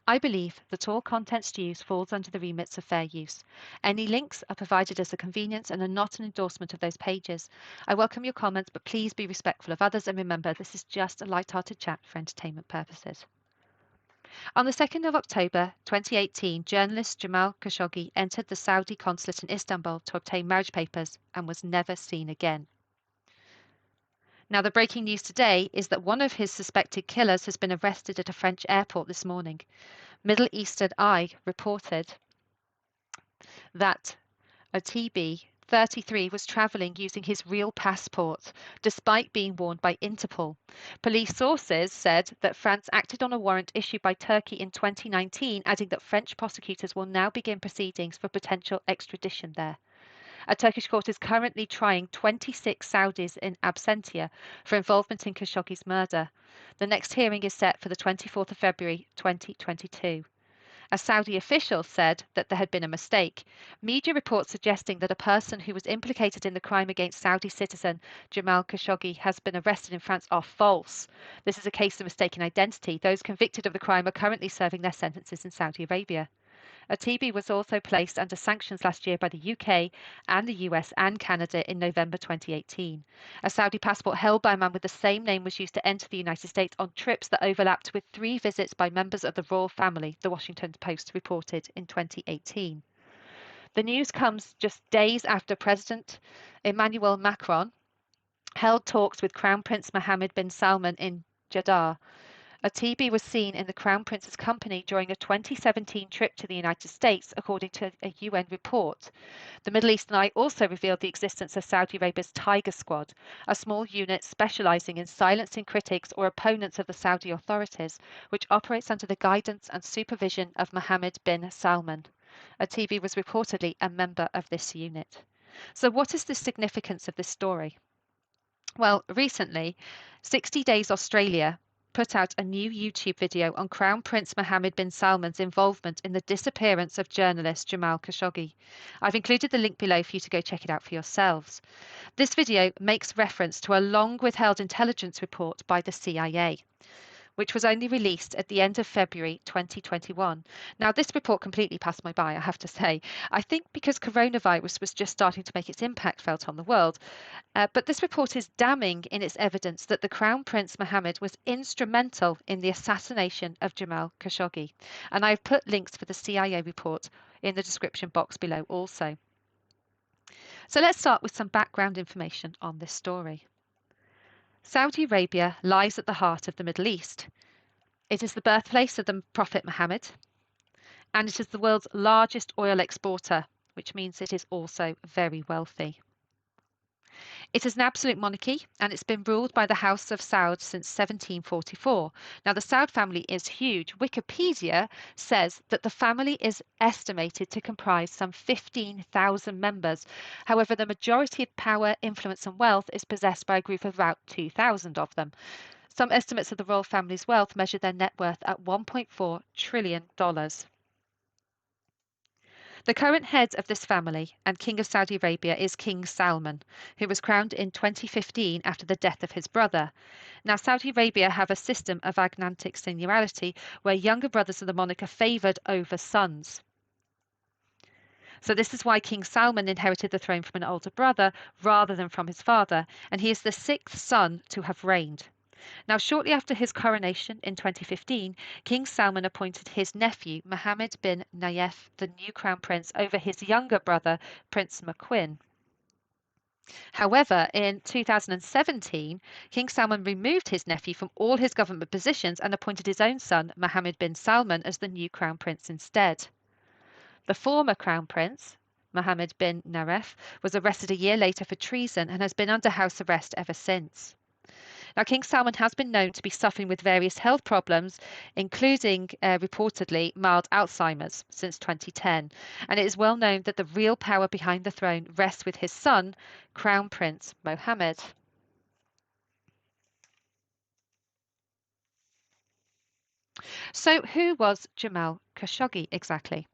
I believe that all content used falls under the remits of fair use. Any links are provided as a convenience and are not an endorsement of those pages. I welcome your comments, but please be respectful of others and remember this is just a light-hearted chat for entertainment purposes. On the 2nd of October 2018, journalist Jamal Khashoggi entered the Saudi consulate in Istanbul to obtain marriage papers and was never seen again. Now, the breaking news today is that one of his suspected killers has been arrested at a French airport this morning. Middle Eastern Eye reported that a TB 33 was travelling using his real passport, despite being warned by Interpol. Police sources said that France acted on a warrant issued by Turkey in 2019, adding that French prosecutors will now begin proceedings for potential extradition there. A Turkish court is currently trying 26 Saudis in absentia for involvement in Khashoggi's murder. The next hearing is set for the 24th of February 2022. A Saudi official said that there had been a mistake. Media reports suggesting that a person who was implicated in the crime against Saudi citizen Jamal Khashoggi has been arrested in France are false. This is a case of mistaken identity. Those convicted of the crime are currently serving their sentences in Saudi Arabia. Atibi was also placed under sanctions last year by the UK and the US and Canada in November 2018. A Saudi passport held by a man with the same name was used to enter the United States on trips that overlapped with 3 visits by members of the royal family, the Washington Post reported in 2018. The news comes just days after President Emmanuel Macron held talks with Crown Prince Mohammad bin Salman in Jeddah. Atibi was seen in the Crown Prince's company during a 2017 trip to the United States, according to a UN report. The Middle Eastern Eye also revealed the existence of Saudi Arabia's Tiger Squad, a small unit specializing in silencing critics or opponents of the Saudi authorities, which operates under the guidance and supervision of Mohammed bin Salman. Atibi was reportedly a member of this unit. So what is the significance of this story? Well, recently, 60 Days Australia put out a new YouTube video on Crown Prince Mohammed bin Salman's involvement in the disappearance of journalist Jamal Khashoggi. I've included the link below for you to go check it out for yourselves. This video makes reference to a long withheld intelligence report by the CIA, which was only released at the end of February 2021. Now, this report completely passed me by, I have to say. I think because coronavirus was just starting to make its impact felt on the world. But this report is damning in its evidence that the Crown Prince Mohammed was instrumental in the assassination of Jamal Khashoggi. And I've put links for the CIA report in the description box below also. So let's start with some background information on this story. Saudi Arabia lies at the heart of the Middle East. It is the birthplace of the Prophet Muhammad, and it is the world's largest oil exporter, which means it is also very wealthy. It is an absolute monarchy, and it's been ruled by the House of Saud since 1744. Now, the Saud family is huge. Wikipedia says that the family is estimated to comprise some 15,000 members. However, the majority of power, influence, and wealth is possessed by a group of about 2,000 of them. Some estimates of the royal family's wealth measure their net worth at $1.4 trillion. The current head of this family and King of Saudi Arabia is King Salman, who was crowned in 2015 after the death of his brother. Now, Saudi Arabia have a system of agnatic seniority where younger brothers of the monarch are favoured over sons. So this is why King Salman inherited the throne from an older brother rather than from his father, and he is the 6th son to have reigned. Now, shortly after his coronation in 2015, King Salman appointed his nephew, Mohammed bin Nayef, the new crown prince, over his younger brother, Prince Maquin. However, in 2017, King Salman removed his nephew from all his government positions and appointed his own son, Mohammed bin Salman, as the new crown prince instead. The former crown prince, Mohammed bin Nayef, was arrested a year later for treason and has been under house arrest ever since. Now, King Salman has been known to be suffering with various health problems, including reportedly mild Alzheimer's since 2010. And it is well known that the real power behind the throne rests with his son, Crown Prince Mohammad. So, who was Jamal Khashoggi exactly?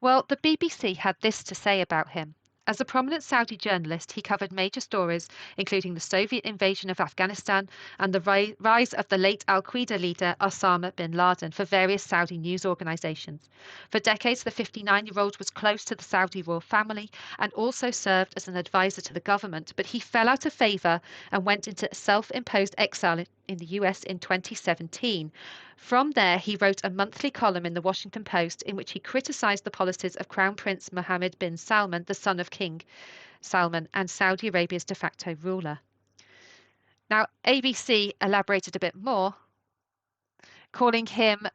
Well, the BBC had this to say about him. As a prominent Saudi journalist, he covered major stories, including the Soviet invasion of Afghanistan and the rise of the late Al Qaeda leader Osama bin Laden for various Saudi news organizations. For decades, the 59-year-old was close to the Saudi royal family and also served as an advisor to the government, but he fell out of favor and went into self imposed exile in the US in 2017. From there, he wrote a monthly column in the Washington Post in which he criticized the policies of Crown Prince Mohammed bin Salman, the son of King Salman, and Saudi Arabia's de facto ruler. Now, ABC elaborated a bit more, calling him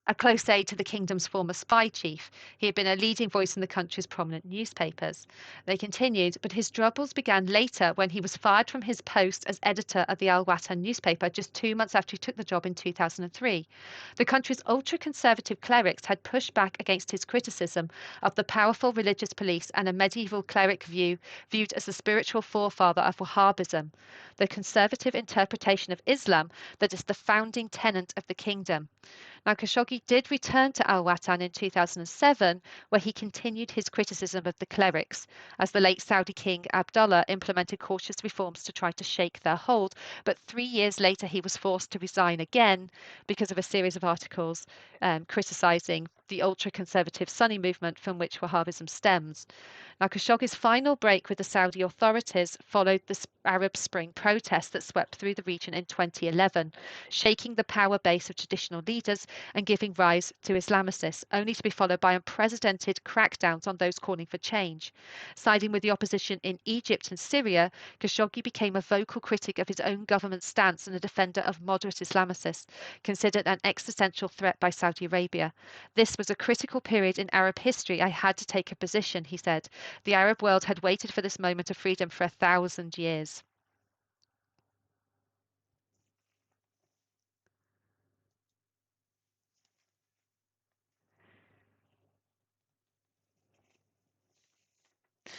a close aide to the kingdom's former spy chief. He had been a leading voice in the country's prominent newspapers. They continued, but his troubles began later when he was fired from his post as editor of the Al Watan newspaper just 2 months after he took the job in 2003. The country's ultra-conservative clerics had pushed back against his criticism of the powerful religious police and a medieval cleric view viewed as the spiritual forefather of Wahhabism, the conservative interpretation of Islam that is the founding tenet of the kingdom. Now, Khashoggi did return to Al Watan in 2007, where he continued his criticism of the clerics, as the late Saudi king Abdullah implemented cautious reforms to try to shake their hold. But 3 years later, he was forced to resign again because of a series of articles criticizing the ultra-conservative Sunni movement from which Wahhabism stems. Now, Khashoggi's final break with the Saudi authorities followed the Arab Spring protests that swept through the region in 2011, shaking the power base of traditional leaders and giving rise to Islamicists, only to be followed by unprecedented crackdowns on those calling for change. Siding with the opposition in Egypt and Syria, Khashoggi became a vocal critic of his own government's stance and a defender of moderate Islamicists, considered an existential threat by Saudi Arabia. This was a critical period in Arab history. I had to take a position, he said. The Arab world had waited for this moment of freedom for 1,000 years.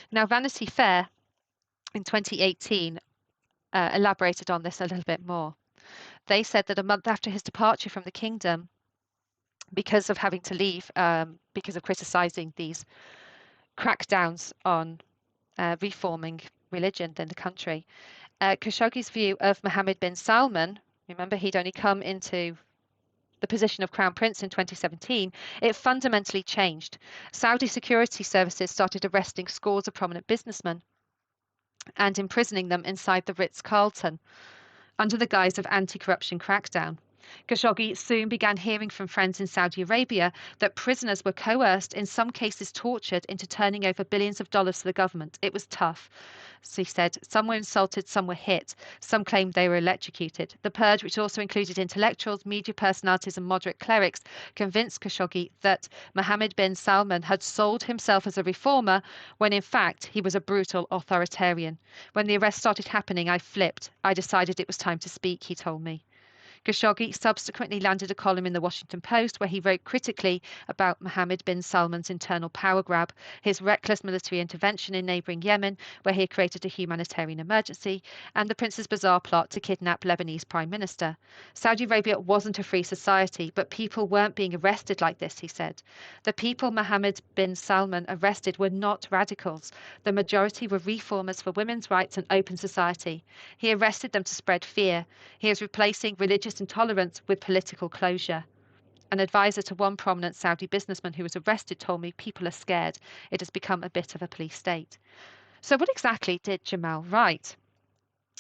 Now, Vanity Fair in 2018 elaborated on this a little bit more. They said that a month after his departure from the kingdom, because of having to leave, because of criticizing these crackdowns on reforming religion in the country, Khashoggi's view of Mohammed bin Salman, remember he'd only come into the position of Crown Prince in 2017, it fundamentally changed. Saudi security services started arresting scores of prominent businessmen and imprisoning them inside the Ritz-Carlton under the guise of anti-corruption crackdown. Khashoggi soon began hearing from friends in Saudi Arabia that prisoners were coerced, in some cases tortured, into turning over billions of dollars to the government. It was tough. So he said, some were insulted, some were hit, some claimed they were electrocuted. The purge, which also included intellectuals, media personalities, and moderate clerics, convinced Khashoggi that Mohammed bin Salman had sold himself as a reformer when in fact he was a brutal authoritarian. When the arrests started happening, I flipped. I decided it was time to speak, he told me. Khashoggi subsequently landed a column in the Washington Post where he wrote critically about Mohammed bin Salman's internal power grab, his reckless military intervention in neighboring Yemen, where he had created a humanitarian emergency, and the prince's bizarre plot to kidnap Lebanese prime minister. Saudi Arabia wasn't a free society, but people weren't being arrested like this, he said. The people Mohammed bin Salman arrested were not radicals. The majority were reformers for women's rights and open society. He arrested them to spread fear. He is replacing religious intolerance with political closure. An advisor to one prominent Saudi businessman who was arrested told me people are scared. It has become a bit of a police state. So what exactly did Jamal write?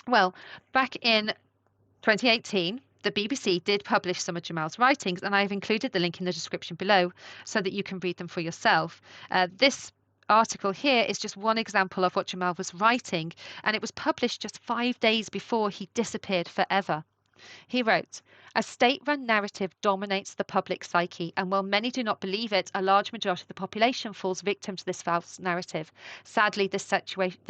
Well, back in 2018, the BBC did publish some of Jamal's writings, and I've included the link in the description below so that you can read them for yourself. This article here is just one example of what Jamal was writing, and it was published just 5 days before he disappeared forever. He wrote, "A state-run narrative dominates the public psyche, and while many do not believe it, a large majority of the population falls victim to this false narrative. Sadly, this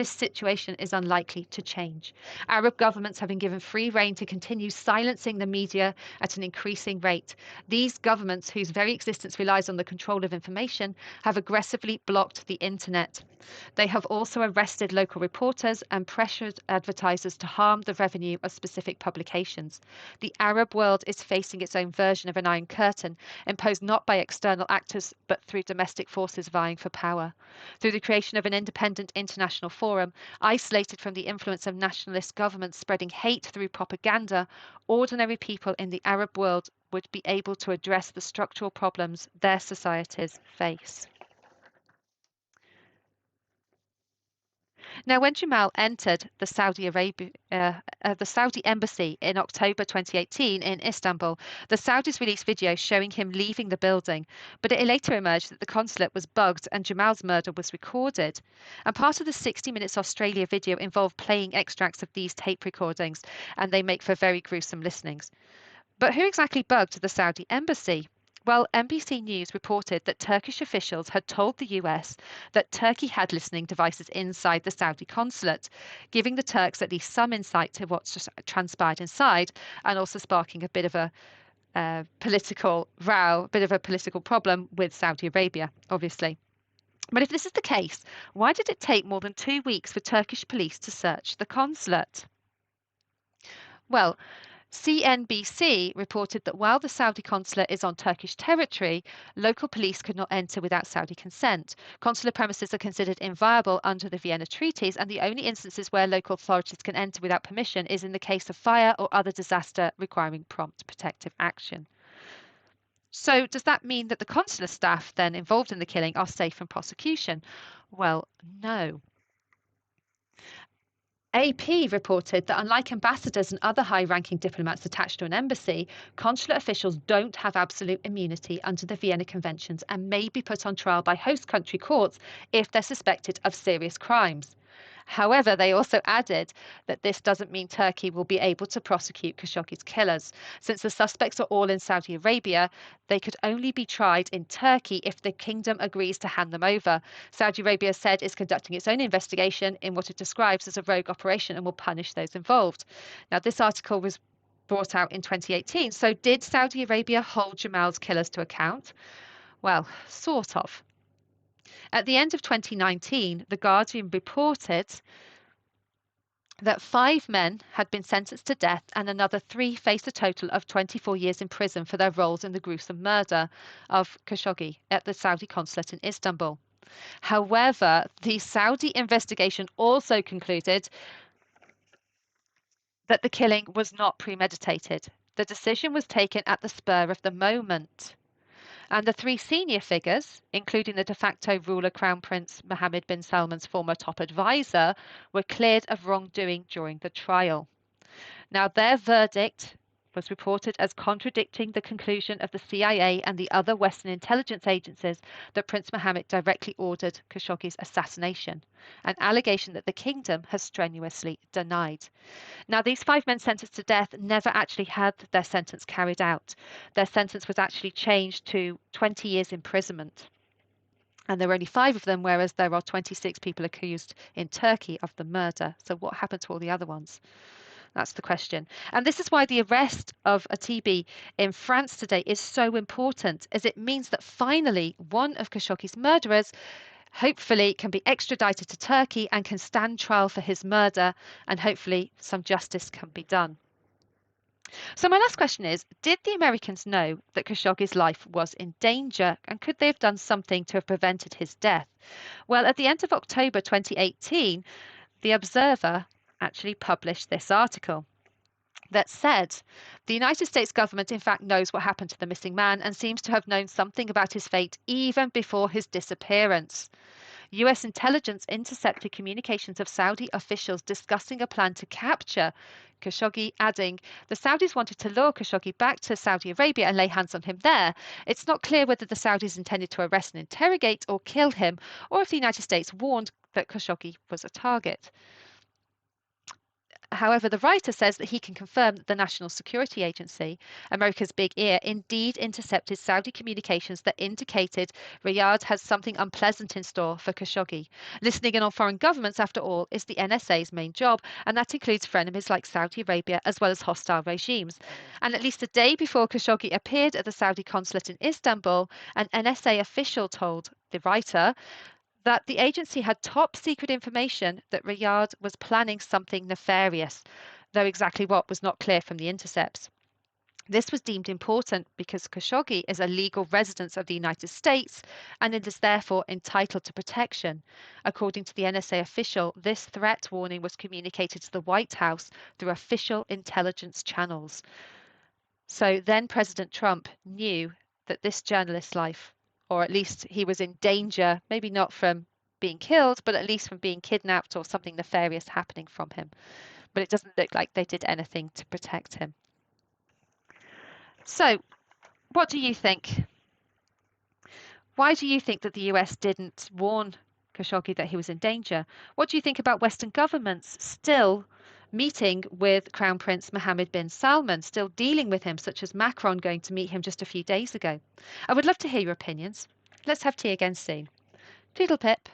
situation is unlikely to change. Arab governments have been given free rein to continue silencing the media at an increasing rate. These governments, whose very existence relies on the control of information, have aggressively blocked the internet. They have also arrested local reporters and pressured advertisers to harm the revenue of specific publications. The Arab world world is facing its own version of an Iron Curtain, imposed not by external actors but through domestic forces vying for power. Through the creation of an independent international forum, isolated from the influence of nationalist governments spreading hate through propaganda, ordinary people in the Arab world would be able to address the structural problems their societies face. Now, when Jamal entered the Saudi embassy in October 2018 in Istanbul, the Saudis released videos showing him leaving the building, but it later emerged that the consulate was bugged and Jamal's murder was recorded. And part of the 60 Minutes Australia video involved playing extracts of these tape recordings, and they make for very gruesome listenings. But who exactly bugged the Saudi embassy? Well, NBC News reported that Turkish officials had told the US that Turkey had listening devices inside the Saudi consulate, giving the Turks at least some insight to what's transpired inside, and also sparking a bit of a political row, a bit of a political problem with Saudi Arabia, obviously. But if this is the case, why did it take more than 2 weeks for Turkish police to search the consulate? Well, CNBC reported that while the Saudi consulate is on Turkish territory, local police could not enter without Saudi consent. Consular premises are considered inviolable under the Vienna Treaties, and the only instances where local authorities can enter without permission is in the case of fire or other disaster requiring prompt protective action. So, does that mean that the consular staff then involved in the killing are safe from prosecution? Well, no. AP reported that unlike ambassadors and other high-ranking diplomats attached to an embassy, consular officials don't have absolute immunity under the Vienna Conventions and may be put on trial by host country courts if they're suspected of serious crimes. However, they also added that this doesn't mean Turkey will be able to prosecute Khashoggi's killers. Since the suspects are all in Saudi Arabia, they could only be tried in Turkey if the kingdom agrees to hand them over. Saudi Arabia said it's conducting its own investigation in what it describes as a rogue operation and will punish those involved. Now, this article was brought out in 2018. So did Saudi Arabia hold Jamal's killers to account? Well, sort of. At the end of 2019, The Guardian reported that 5 men had been sentenced to death and another 3 faced a total of 24 years in prison for their roles in the gruesome murder of Khashoggi at the Saudi consulate in Istanbul. However, the Saudi investigation also concluded that the killing was not premeditated. The decision was taken at the spur of the moment. And the 3 senior figures, including the de facto ruler Crown Prince Mohammad bin Salman's former top advisor, were cleared of wrongdoing during the trial. Now, their verdict was reported as contradicting the conclusion of the CIA and the other Western intelligence agencies that Prince Mohammed directly ordered Khashoggi's assassination, an allegation that the kingdom has strenuously denied. Now, these 5 men sentenced to death never actually had their sentence carried out. Their sentence was actually changed to 20 years imprisonment. And there were only 5 of them, whereas there are 26 people accused in Turkey of the murder. So what happened to all the other ones? That's the question. And this is why the arrest of Atibi in France today is so important, as it means that finally one of Khashoggi's murderers hopefully can be extradited to Turkey and can stand trial for his murder, and hopefully some justice can be done. So my last question is, did the Americans know that Khashoggi's life was in danger, and could they have done something to have prevented his death? Well, at the end of October 2018, The Observer actually published this article that said the United States government in fact knows what happened to the missing man and seems to have known something about his fate even before his disappearance. US intelligence intercepted communications of Saudi officials discussing a plan to capture Khashoggi, adding, the Saudis wanted to lure Khashoggi back to Saudi Arabia and lay hands on him there. It's not clear whether the Saudis intended to arrest and interrogate or kill him, or if the United States warned that Khashoggi was a target. However, the writer says that he can confirm that the National Security Agency, America's big ear, indeed intercepted Saudi communications that indicated Riyadh has something unpleasant in store for Khashoggi. Listening in on foreign governments, after all, is the NSA's main job, and that includes frenemies like Saudi Arabia as well as hostile regimes. And at least a day before Khashoggi appeared at the Saudi consulate in Istanbul, an NSA official told the writer that the agency had top secret information that Riyadh was planning something nefarious, though exactly what was not clear from the intercepts. This was deemed important because Khashoggi is a legal resident of the United States and it is therefore entitled to protection. According to the NSA official, this threat warning was communicated to the White House through official intelligence channels. So then President Trump knew that this journalist's life, or at least he was in danger, maybe not from being killed, but at least from being kidnapped or something nefarious happening from him. But it doesn't look like they did anything to protect him. So, what do you think? Why do you think that the US didn't warn Khashoggi that he was in danger? What do you think about Western governments still meeting with Crown Prince Mohammed bin Salman, still dealing with him, such as Macron going to meet him just a few days ago? I would love to hear your opinions. Let's have tea again soon. Toodle pip.